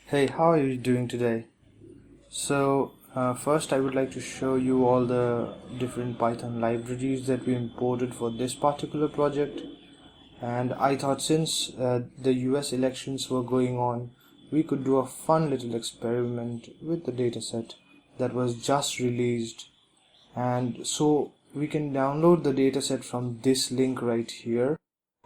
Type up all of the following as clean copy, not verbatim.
Hey, how are you doing today? First I would like to show you all the different Python libraries that we imported for this particular project. And I thought since the US elections were going on, we could do a fun little experiment with the dataset that was just released. And so we can download the dataset from this link right here,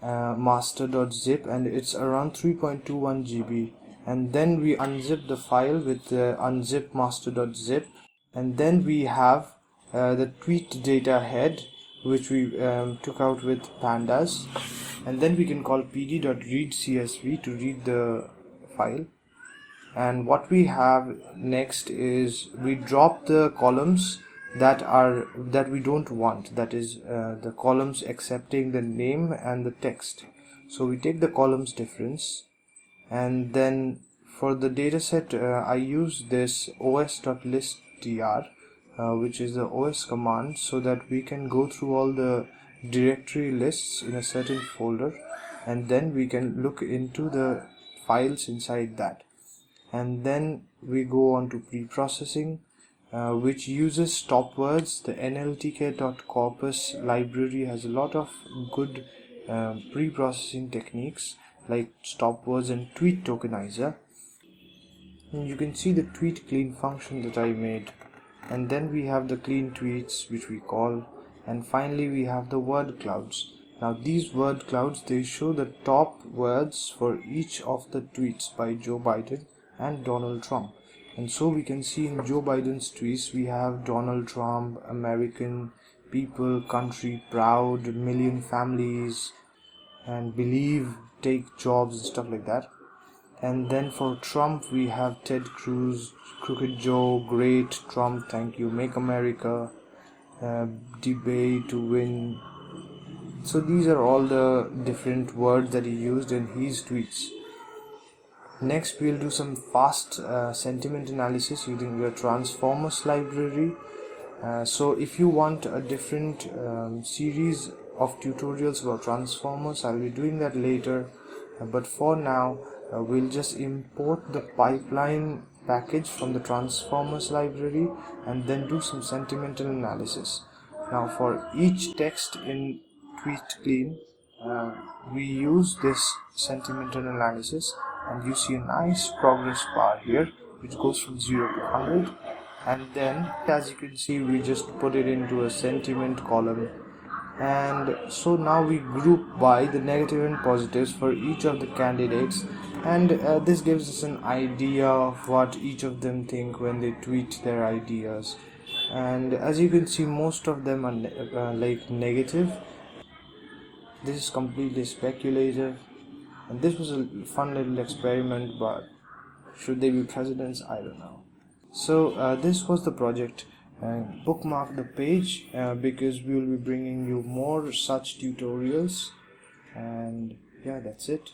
master.zip, and it's around 3.21 GB. And then we unzip the file with unzip master.zip, and then we have the tweet data head, which we took out with pandas, and then we can call pd.readcsv to read the file. And what we have next is we drop the columns that we don't want, that is the columns accepting the name and the text. So we take the columns difference, and then for the dataset I use this os.listdr, which is the os command, so that we can go through all the directory lists in a certain folder, and then we can look into the files inside that. And then we go on to preprocessing, which uses stop words. The nltk.corpus library has a lot of good preprocessing techniques like stop words and tweet tokenizer. And you can see the tweet clean function that I made, and then we have the clean tweets, which we call, and finally we have the word clouds. Now these word clouds, they show the top words for each of the tweets by Joe Biden and Donald Trump. And so we can see in Joe Biden's tweets we have Donald Trump, American people, country, proud, million families, and believe, take jobs and stuff like that. And then for Trump we have Ted Cruz, Crooked Joe, great, Trump, thank you, make America, debate to win. So these are all the different words that he used in his tweets. Next we'll do some fast sentiment analysis using the transformers library. So if you want a different series of tutorials about transformers, I'll be doing that later, but for now we'll just import the pipeline package from the transformers library and then do some sentimental analysis. Now for each text in tweet clean, we use this sentimental analysis, and you see a nice progress bar here which goes from 0 to 100, and then as you can see we just put it into a sentiment column. And so now we group by the negative and positives for each of the candidates, and this gives us an idea of what each of them think when they tweet their ideas. And as you can see, most of them are like negative. This is completely speculative, and this was a fun little experiment, but should they be presidents? I don't know. So this was the project. Bookmark the page because we will be bringing you more such tutorials, and yeah, that's it.